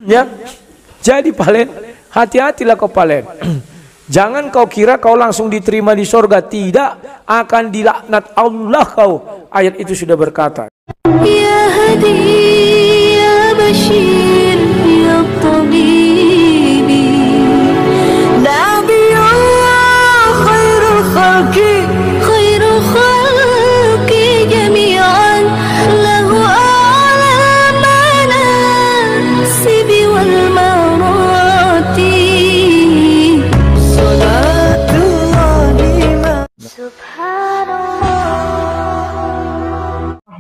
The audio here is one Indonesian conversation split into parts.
Ya, jadi Palen, hati-hatilah kau Palen. Jangan kau kira kau langsung diterima di sorga. Tidak, akan dilaknat Allah kau. Ayat itu sudah berkata. Ya Hadi, ya Bashir, ya Tabibi, Nabiullah khairul khalqi jami'an, lahu a'la manasibi wal marati, salatullahi subhanallah.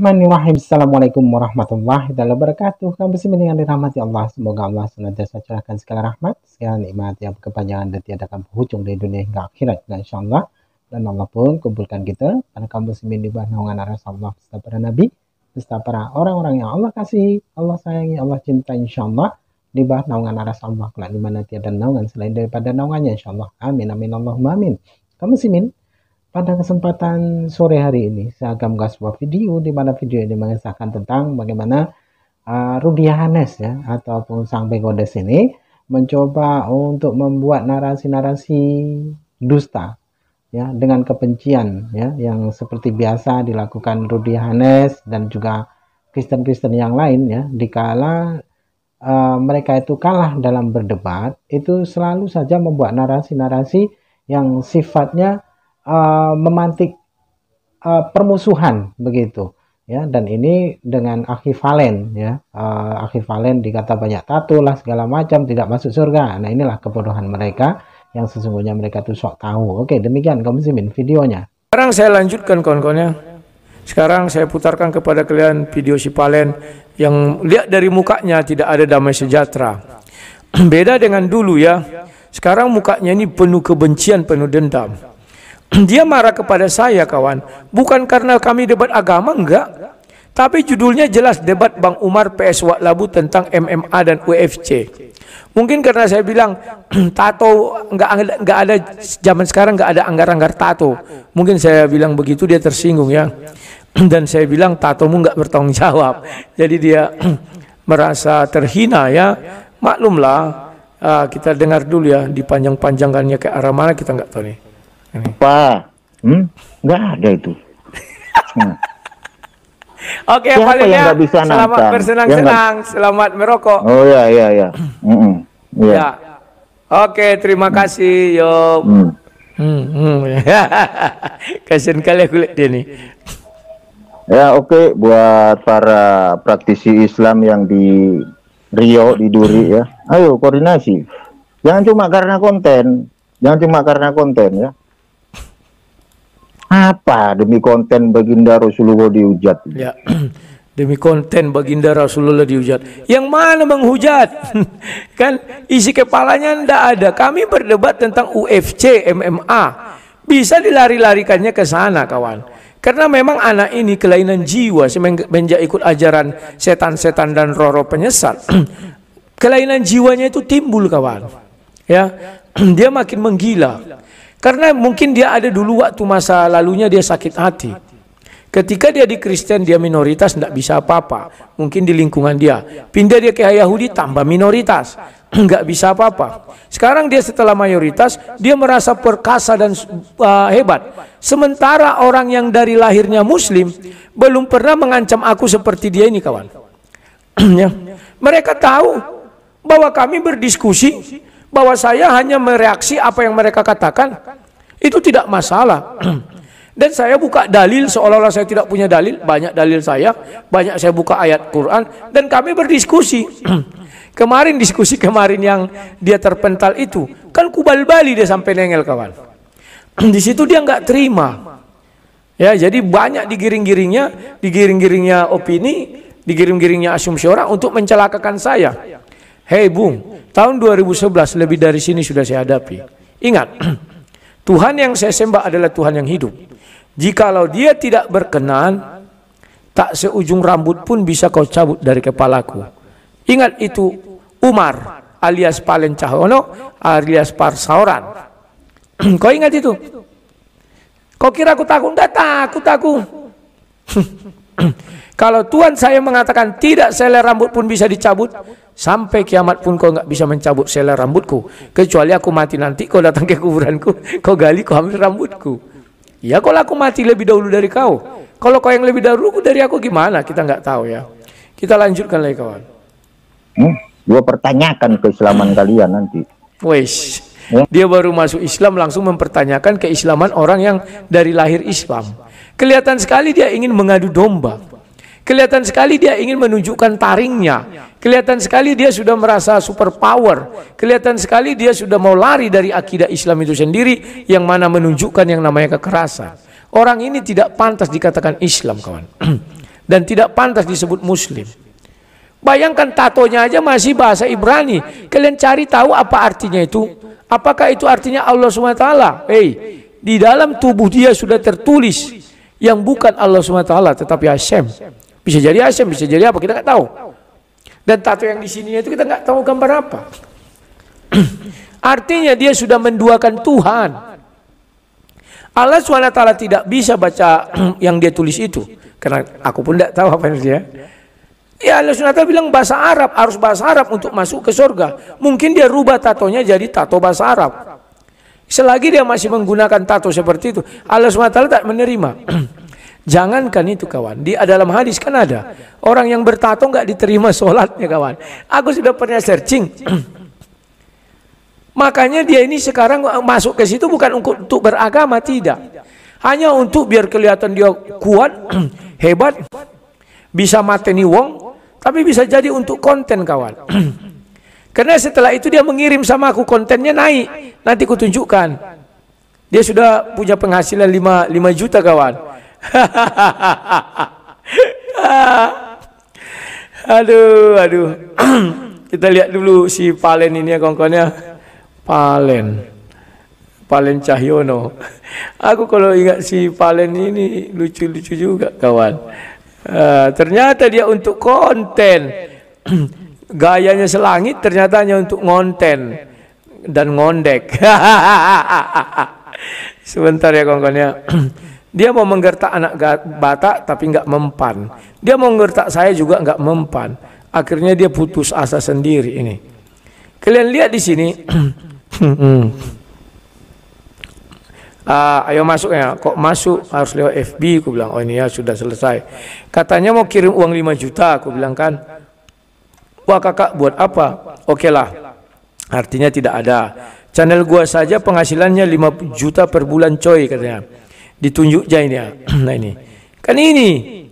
Bismillahirrahmanirrahim. Assalamualaikum warahmatullahi wabarakatuh. Kaum muslimin yang dirahmati Allah, semoga Allah senantiasa curahkan segala rahmat, segala nikmat yang berkepanjangan dan tiada akan berhujung dari dunia hingga akhirat, insyaallah. Dan Allah pun kumpulkan kita para kaum muslimin di bawah naungan arah Allah beserta para nabi, beserta para orang-orang yang Allah kasihi, Allah sayangi, Allah cinta, insyaallah, di bawah naungan arah Allah kelak di mana tiada naungan selain daripada naungannya, insyaallah. Amin amin Allahumma amin. Kaum muslimin, pada kesempatan sore hari ini saya akan mengunggah sebuah video di mana video ini mengisahkan tentang bagaimana Rudy Yohanes ya ataupun sang Pegodes ini mencoba untuk membuat narasi-narasi dusta ya dengan kebencian ya yang seperti biasa dilakukan Rudy Yohanes dan juga Kristen-Kristen yang lain ya dikala mereka itu kalah dalam berdebat, itu selalu saja membuat narasi-narasi yang sifatnya memantik permusuhan begitu ya. Dan ini dengan Akhi Valen ya, Akhi Valen dikata banyak tato lah segala macam, tidak masuk surga. Nah inilah kebodohan mereka yang sesungguhnya mereka tuh sok tahu. Oke, demikian kaum muslimin videonya. Sekarang saya lanjutkan kawan-kawannya. Sekarang saya putarkan kepada kalian video si Palen yang lihat dari mukanya tidak ada damai sejahtera. Beda dengan dulu ya. Sekarang mukanya ini penuh kebencian, penuh dendam. Dia marah kepada saya kawan, bukan karena kami debat agama, enggak. Tapi judulnya jelas debat Bang Umar PS Wak Labu tentang MMA dan UFC. Mungkin karena saya bilang tato enggak ada zaman sekarang, enggak ada anggar-anggar tato. Mungkin saya bilang begitu dia tersinggung ya. Dan saya bilang tatomu enggak bertanggung jawab. Jadi dia merasa terhina ya. Maklumlah, kita dengar dulu ya, dipanjang-panjangkannya ke arah mana kita enggak tahu nih. Apa? Nggak ada itu. Oke, Siapa yang ya. nggak bisa Selamat nantang? bersenang-senang, selamat merokok. Oh ya. Ya. Oke, terima kasih. Yo. Kasian kali aku lihat dia nih. Ya oke, buat para praktisi Islam yang di Rio, di Duri ya. Ayo koordinasi. Jangan cuma karena konten. Ya. Apa demi konten baginda Rasulullah dihujat? Ya, demi konten baginda Rasulullah dihujat. Yang mana menghujat? Kan isi kepalanya ndak ada. Kami berdebat tentang UFC, MMA. Bisa dilari-larikannya ke sana kawan. Karena memang anak ini kelainan jiwa semenjak ikut ajaran setan-setan dan roh-roh penyesat. Kelainan jiwanya itu timbul kawan. Ya, dia makin menggila. Karena mungkin dia ada dulu waktu masa lalunya dia sakit hati. Ketika dia di Kristen dia minoritas, tidak bisa apa-apa. Mungkin di lingkungan dia. Pindah dia ke Yahudi tambah minoritas, nggak bisa apa-apa. Sekarang dia setelah mayoritas, dia merasa perkasa dan hebat. Sementara orang yang dari lahirnya Muslim belum pernah mengancam aku seperti dia ini kawan. Ya. Mereka tahu bahwa kami berdiskusi, bahwa saya hanya mereaksi apa yang mereka katakan, itu tidak masalah. Dan saya buka dalil seolah-olah saya tidak punya dalil. Banyak dalil saya, banyak saya buka ayat Quran, dan kami berdiskusi. Kemarin diskusi yang dia terpental itu, kan kubal bali dia sampai nengel kawan. Di situ dia nggak terima. Ya, jadi banyak digiring-giringnya opini, digiring-giringnya asumsi orang untuk mencelakakan saya. Hei Bung, tahun 2011 lebih dari sini sudah saya hadapi. Ingat, Tuhan yang saya sembah adalah Tuhan yang hidup. Jikalau dia tidak berkenan, tak seujung rambut pun bisa kau cabut dari kepalaku. Ingat itu Umar alias Palen Cahyono alias Parsauran. Kau ingat itu? Kau kira aku takut? Enggak takut aku. Kalau Tuhan saya mengatakan tidak selai rambut pun bisa dicabut, Sampai kiamat pun kau nggak bisa mencabut selai rambutku, kecuali aku mati nanti kau datang ke kuburanku, kau gali, kau ambil rambutku. Ya kalau aku mati lebih dahulu dari kau, kalau kau yang lebih dahulu dari aku gimana? Kita nggak tahu ya. Kita lanjutkan lagi kawan. Gua pertanyakan keislaman kalian nanti. Wes, dia baru masuk Islam langsung mempertanyakan keislaman orang yang dari lahir Islam. Kelihatan sekali dia ingin mengadu domba. Kelihatan sekali dia ingin menunjukkan taringnya. Kelihatan sekali dia sudah merasa super power. Kelihatan sekali dia sudah mau lari dari akidah Islam itu sendiri, yang mana menunjukkan yang namanya kekerasan. Orang ini tidak pantas dikatakan Islam kawan. Dan tidak pantas disebut Muslim. Bayangkan tatonya aja masih bahasa Ibrani. Kalian cari tahu apa artinya itu? Apakah itu artinya Allah SWT? Di dalam tubuh dia sudah tertulis yang bukan Allah SWT tetapi Hashem. Bisa jadi Hashem, bisa jadi apa, kita nggak tahu. Dan tato yang di sininya itu kita nggak tahu gambar apa. Artinya dia sudah menduakan Tuhan. Allah SWT tidak bisa baca yang dia tulis itu, karena aku pun tidak tahu apa dia. Ya Allah SWT bilang bahasa Arab, harus bahasa Arab untuk masuk ke surga. Mungkin dia rubah tatonya jadi tato bahasa Arab. Selagi dia masih menggunakan tato seperti itu, Allah SWT tak menerima. Jangankan itu kawan, di dalam hadis kan ada orang yang bertato nggak diterima sholatnya kawan. Aku sudah pernah searching. Makanya dia ini sekarang masuk ke situ bukan untuk beragama, tidak. Hanya untuk biar kelihatan dia kuat, hebat, bisa mateni wong, tapi bisa jadi untuk konten kawan. Karena setelah itu dia mengirim sama aku, kontennya naik. Nanti ku tunjukkan. Dia sudah punya penghasilan 5 juta kawan. Aduh. Kita lihat dulu si Palen ini ya kawan-kawannya. Palen Cahyono. Aku kalau ingat si Palen ini lucu-lucu juga kawan. Ternyata dia untuk konten. Gayanya selangit, ternyata hanya untuk ngonten dan ngondek. Sebentar ya kawan-kawannya. Dia mau menggertak anak Batak tapi nggak mempan. Dia mau menggertak saya juga nggak mempan. Akhirnya dia putus asa sendiri ini. Kalian lihat di sini. Ayo masuk ya. Kok masuk harus lewat FB? Aku bilang, oh ini ya sudah selesai. Katanya mau kirim uang 5 juta. Aku bilang kan, wah kakak buat apa? Oke lah. Artinya tidak ada. Channel gua saja penghasilannya 5 juta per bulan coy katanya. Ditunjuk aja ini ya. Nah ini kan ini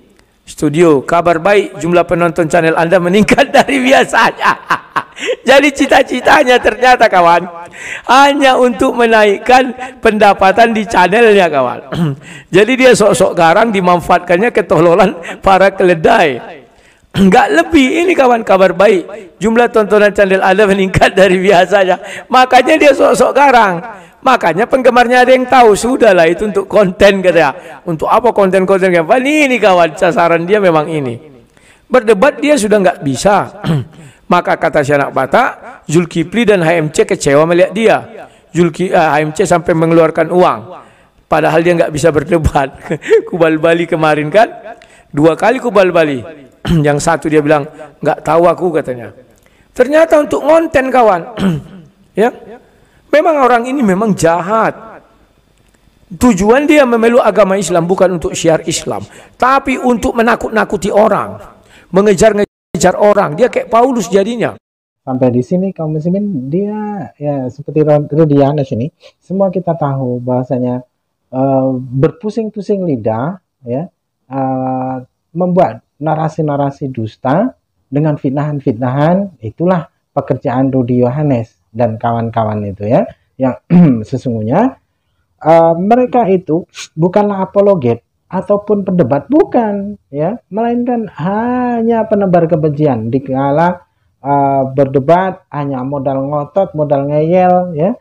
studio, kabar baik, jumlah penonton channel Anda meningkat dari biasanya. Jadi cita-citanya ternyata kawan hanya untuk menaikkan pendapatan di channelnya kawan. Jadi dia sok-sok garang dimanfaatkannya ketololan para keledai. Enggak lebih ini kawan, kabar baik, jumlah tontonan channel Anda meningkat dari biasanya. Makanya dia sok-sok garang. Makanya penggemarnya ada yang tahu, sudahlah itu untuk konten katanya. Untuk apa konten-konten apa? Ini kawan, sasaran dia memang ini. Berdebat dia sudah nggak bisa. Maka kata si anak Batak, Zulkifli dan HMC kecewa melihat dia. HMC sampai mengeluarkan uang. Padahal dia nggak bisa berdebat. Kubal Bali kemarin kan, 2 kali Kubal Bali. Yang satu dia bilang nggak tahu aku katanya. Ternyata untuk konten kawan. Ya. Memang orang ini memang jahat. Tujuan dia memeluk agama Islam bukan untuk syiar Islam, tapi untuk menakut-nakuti orang, mengejar-ngejar orang. Dia kayak Paulus jadinya. Sampai di sini kaum muslimin, dia ya seperti Rudiana sini, semua kita tahu bahwasanya berpusing-pusing lidah ya, membuat narasi-narasi dusta dengan fitnahan-fitnahan, itulah pekerjaan Rudi Yohanes dan kawan-kawan itu ya, yang sesungguhnya mereka itu bukanlah apologet ataupun pendebat, bukan ya, melainkan hanya penebar kebencian. Dikala berdebat hanya modal ngotot, modal ngeyel ya,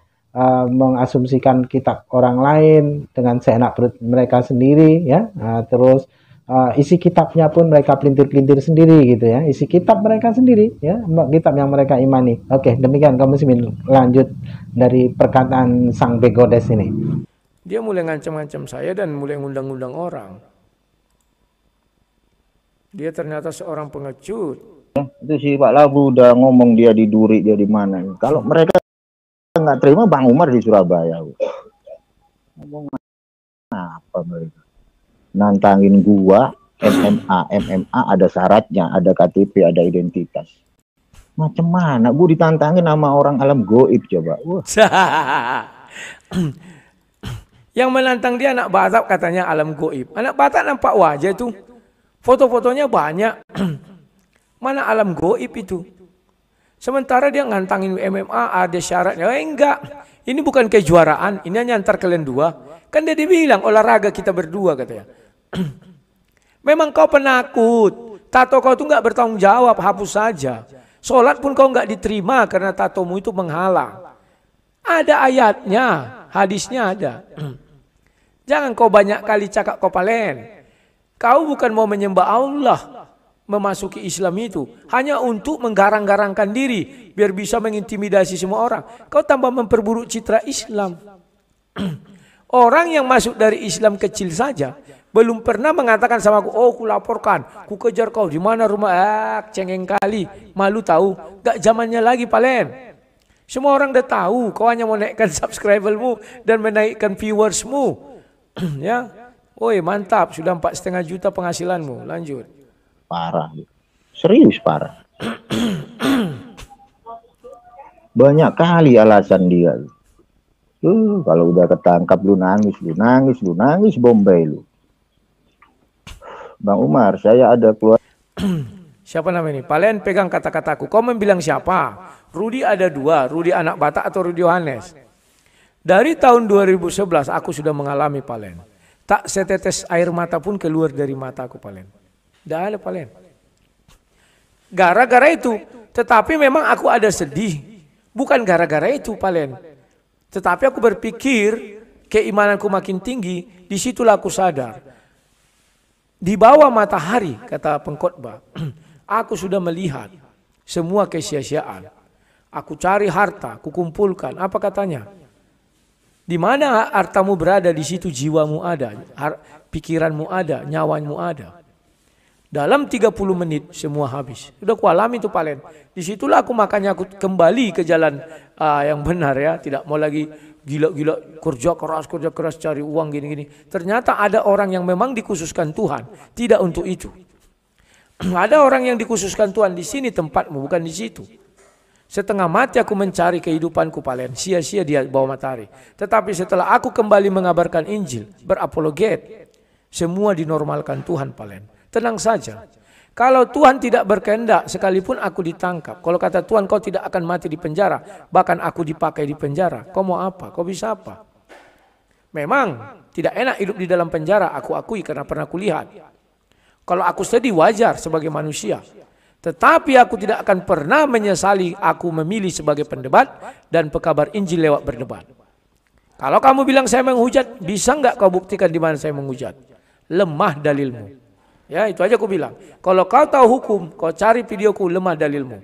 mengasumsikan kitab orang lain dengan seenak perut mereka sendiri ya, terus isi kitabnya pun mereka pelintir-pelintir sendiri gitu ya, isi kitab mereka sendiri ya, kitab yang mereka imani. Oke, demikian kaum muslimin, lanjut dari perkataan sang begodes ini. Dia mulai ngancam-ngancam saya dan mulai ngundang-ngundang orang. Dia ternyata seorang pengecut. Itu si Pak Labu udah ngomong dia di Duri, dia di mana. Kalau mereka nggak terima, Bang Umar di Surabaya. Ngomong apa mereka? Nantangin gua, MMA ada syaratnya, ada KTP, ada identitas. Macam mana? Gua ditantangin sama orang alam goib coba. Wah. Yang menantang dia anak Batak katanya alam goib. Anak Batak nampak wajah tuh. Foto-fotonya banyak. Mana alam goib itu? Sementara dia ngantangin MMA ada syaratnya. Enggak. Ini bukan kejuaraan. Ini hanya antar kalian dua. Kan dia dibilang olahraga kita berdua katanya. Memang kau penakut. Tato kau tuh nggak bertanggung jawab. Hapus saja. Sholat pun kau nggak diterima karena tatomu itu menghalang. Ada ayatnya. Hadisnya ada. Jangan kau banyak kali cakap kau palen. Kau bukan mau menyembah Allah. Memasuki Islam itu hanya untuk menggarang-garangkan diri biar bisa mengintimidasi semua orang. Kau tambah memperburuk citra Islam. Orang yang masuk dari Islam kecil saja belum pernah mengatakan sama aku, oh ku laporkan, ku kejar kau di mana rumah. Cengeng kali, malu tahu. Gak zamannya lagi palen. Semua orang udah tahu kau hanya mau naikkan subscribermu dan menaikkan viewersmu. Ya, woi mantap, sudah 4,5 juta penghasilanmu. Lanjut. Parah, serius parah. Banyak kali alasan dia. Kalau udah ketangkap lu nangis Bombay lu. Bang Umar, saya ada keluar. Siapa nama ini? Palen pegang kata-kataku. Kau membilang siapa? Rudi ada dua, Rudi anak Batak atau Rudi Yohanes. Dari tahun 2011 aku sudah mengalami palen. Tak setetes air mata pun keluar dari mataku palen. Tidak ada palen. Gara-gara itu. Tetapi memang aku ada sedih. Bukan gara-gara itu palen. Tetapi aku berpikir keimananku makin tinggi. Disitulah aku sadar. Di bawah matahari kata pengkhotbah. Aku sudah melihat semua kesia-siaan. Aku cari harta, aku kumpulkan. Apa katanya? Di mana hartamu berada, di situ jiwamu ada. Pikiranmu ada, nyawamu ada. Dalam 30 menit semua habis. Sudah kualami itu palen. Disitulah aku makanya aku kembali ke jalan yang benar ya. Tidak mau lagi gila-gila kerja keras cari uang gini-gini. Ternyata ada orang yang memang dikhususkan Tuhan. Tidak untuk itu. Ada orang yang dikhususkan Tuhan di sini tempatmu, bukan di situ. Setengah mati aku mencari kehidupanku palen. Sia-sia dia bawah matahari. Tetapi setelah aku kembali mengabarkan Injil, berapologet, semua dinormalkan Tuhan palen. Tenang saja. Kalau Tuhan tidak berkehendak, sekalipun aku ditangkap. Kalau kata Tuhan kau tidak akan mati di penjara, bahkan aku dipakai di penjara. Kau mau apa? Kau bisa apa? Memang tidak enak hidup di dalam penjara, aku akui karena pernah kulihat. Kalau aku sedih wajar sebagai manusia. Tetapi aku tidak akan pernah menyesali aku memilih sebagai pendebat dan pekabar Injil lewat berdebat. Kalau kamu bilang saya menghujat, bisa nggak kau buktikan di mana saya menghujat? Lemah dalilmu. Ya itu aja aku bilang. Kalau kau tahu hukum, kau cari videoku, lemah dalilmu.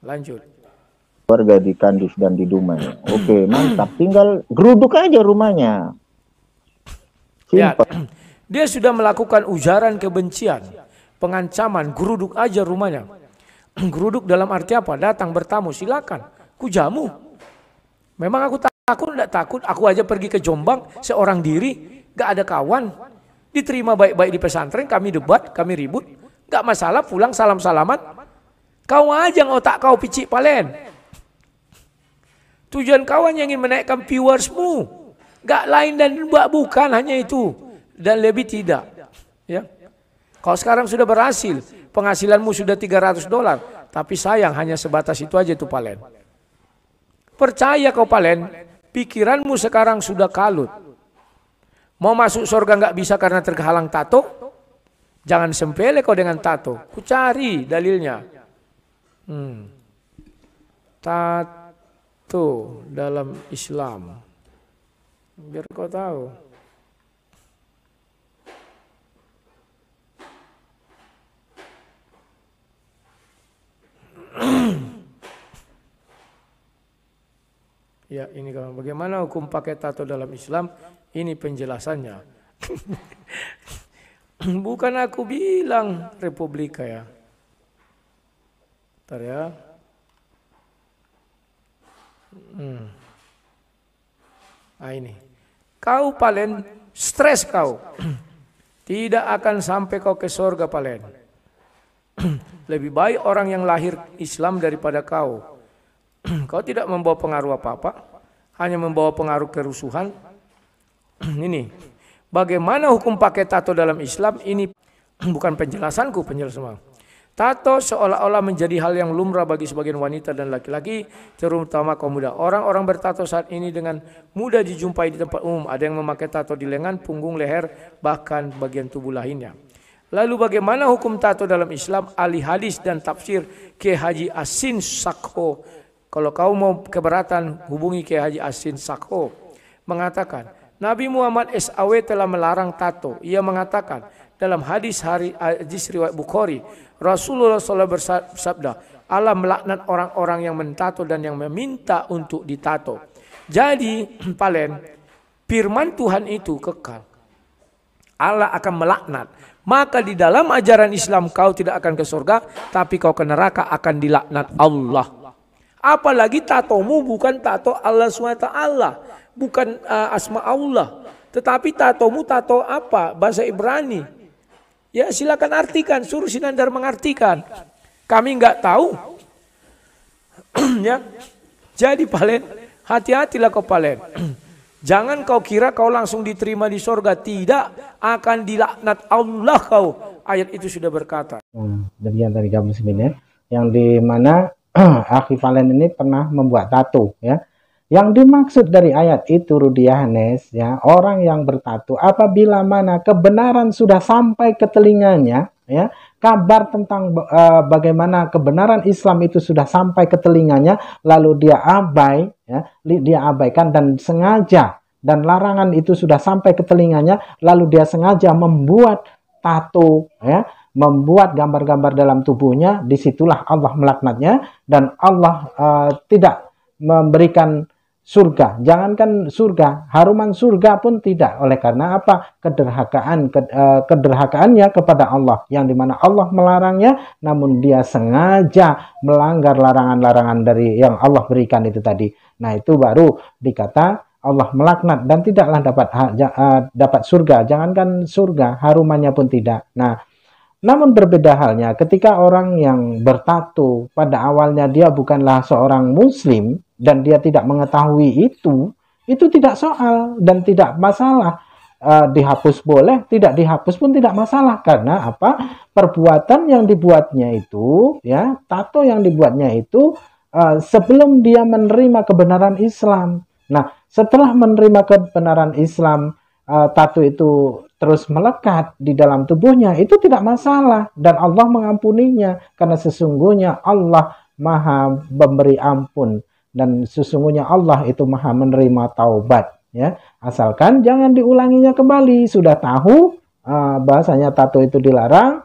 Lanjut. Warga di Kandis dan di Dumai. Oke, mantap. Tinggal geruduk aja rumahnya. Ya, dia sudah melakukan ujaran kebencian, pengancaman, geruduk aja rumahnya. Geruduk dalam arti apa? Datang bertamu, silakan. Ku jamu. Memang aku takut, enggak takut. Aku aja pergi ke Jombang seorang diri, gak ada kawan. Diterima baik-baik di pesantren, kami debat, kami ribut. Gak masalah, pulang salam-salaman. Kau aja otak kau picik palen. Tujuan kawan yang ingin menaikkan viewersmu. Gak lain dan bukan hanya itu. Dan lebih tidak. Ya. Kau sekarang sudah berhasil. Penghasilanmu sudah $300. Tapi sayang hanya sebatas itu aja tuh palen. Percaya kau palen. Pikiranmu sekarang sudah kalut. Mau masuk surga nggak bisa karena terhalang tato? Jangan sempele kau dengan tato. Ku cari dalilnya. Tato dalam Islam. Biar kau tahu. Ya ini kawan. Bagaimana hukum pakai tato dalam Islam? Ini penjelasannya. Bukan aku bilang Republika ya. Bentar ya. Nah ini. Kau Palen stres kau. Tidak akan sampai kau ke surga Palen. Lebih baik orang yang lahir Islam daripada kau. Kau tidak membawa pengaruh apa-apa. Hanya membawa pengaruh kerusuhan. Ini. Bagaimana hukum pakai tato dalam Islam? Ini bukan penjelasanku, penjelasan. Tato seolah-olah menjadi hal yang lumrah bagi sebagian wanita dan laki-laki, terutama kaum muda. Orang-orang bertato saat ini dengan mudah dijumpai di tempat umum. Ada yang memakai tato di lengan, punggung, leher, bahkan bagian tubuh lainnya. Lalu bagaimana hukum tato dalam Islam? Ahli hadis dan tafsir Kiai Haji Asin Sakho. Kalau kau mau keberatan, hubungi Kiai Haji Asin Sakho. Mengatakan, Nabi Muhammad SAW telah melarang tato. Ia mengatakan dalam hadis riwayat Bukhari, Rasulullah SAW bersabda, Allah melaknat orang-orang yang mentato dan yang meminta untuk ditato. Jadi, Palen, firman Tuhan itu kekal. Allah akan melaknat. Maka di dalam ajaran Islam kau tidak akan ke surga, tapi kau ke neraka akan dilaknat Allah. Apalagi tatomu bukan tato Allah SWT, bukan asma Allah, tetapi tatomu tato apa? Bahasa Ibrani. Ya silakan artikan, suruh Sinandar mengartikan. Kami nggak tahu. Ya. Jadi Palen, hati-hatilah kau Palen. Jangan kau kira kau langsung diterima di surga. Tidak, akan dilaknat Allah kau. Ayat itu sudah berkata. Demikian tadi kamu muslimin yang di mana Akhi Palen ini pernah membuat tato ya. Yang dimaksud dari ayat itu Rudianes ya, orang yang bertato apabila mana kebenaran sudah sampai ke telinganya ya, kabar tentang bagaimana kebenaran Islam itu sudah sampai ke telinganya, lalu dia abai ya, dia abaikan dan sengaja, dan larangan itu sudah sampai ke telinganya, lalu dia sengaja membuat tato ya, membuat gambar-gambar dalam tubuhnya, disitulah Allah melaknatnya, dan Allah tidak memberikan surga, jangankan surga, haruman surga pun tidak. Oleh karena apa? Kederhakaannya kepada Allah, yang dimana Allah melarangnya, namun dia sengaja melanggar larangan-larangan dari yang Allah berikan itu tadi. Nah itu baru dikata Allah melaknat dan tidaklah dapat surga. Jangankan surga, harumannya pun tidak. Nah, namun berbeda halnya ketika orang yang bertato pada awalnya dia bukanlah seorang muslim dan dia tidak mengetahui itu tidak soal dan tidak masalah. Dihapus boleh, tidak dihapus pun tidak masalah. Karena apa? Perbuatan yang dibuatnya itu, ya, tato yang dibuatnya itu sebelum dia menerima kebenaran Islam. Nah, setelah menerima kebenaran Islam, tato itu terus melekat di dalam tubuhnya, itu tidak masalah dan Allah mengampuninya karena sesungguhnya Allah Maha memberi ampun dan sesungguhnya Allah itu Maha menerima taubat ya, asalkan jangan diulanginya kembali. Sudah tahu bahasanya tato itu dilarang,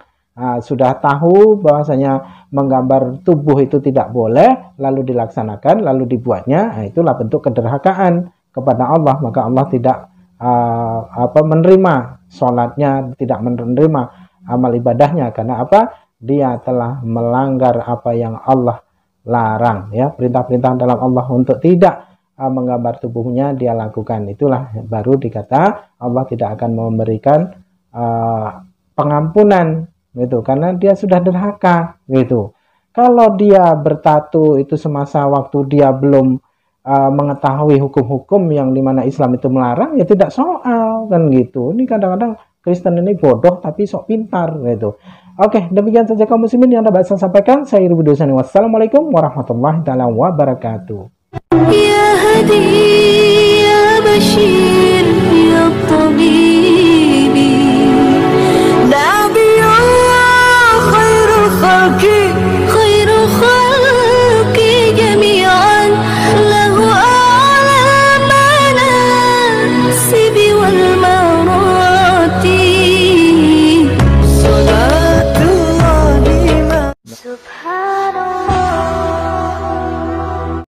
sudah tahu bahwasanya menggambar tubuh itu tidak boleh, lalu dilaksanakan, lalu dibuatnya, nah, itulah bentuk kederhakaan kepada Allah. Maka Allah tidak menerima sholatnya, tidak menerima amal ibadahnya. Karena apa? Dia telah melanggar apa yang Allah larang ya, perintah-perintah dalam Allah untuk tidak menggambar tubuhnya dia lakukan. Itulah baru dikata Allah tidak akan memberikan pengampunan gitu, karena dia sudah derhaka gitu. Kalau dia bertato itu semasa waktu dia belum mengetahui hukum-hukum yang dimana Islam itu melarang, ya tidak soal kan gitu. Ini kadang-kadang Kristen ini bodoh tapi sok pintar gitu. Oke, demikian saja kaum muslimin yang dapat saya sampaikan. Saya Ruby Dosani. Wassalamualaikum warahmatullahi taala wabarakatuh. يا هدي يا بشير يا طبيب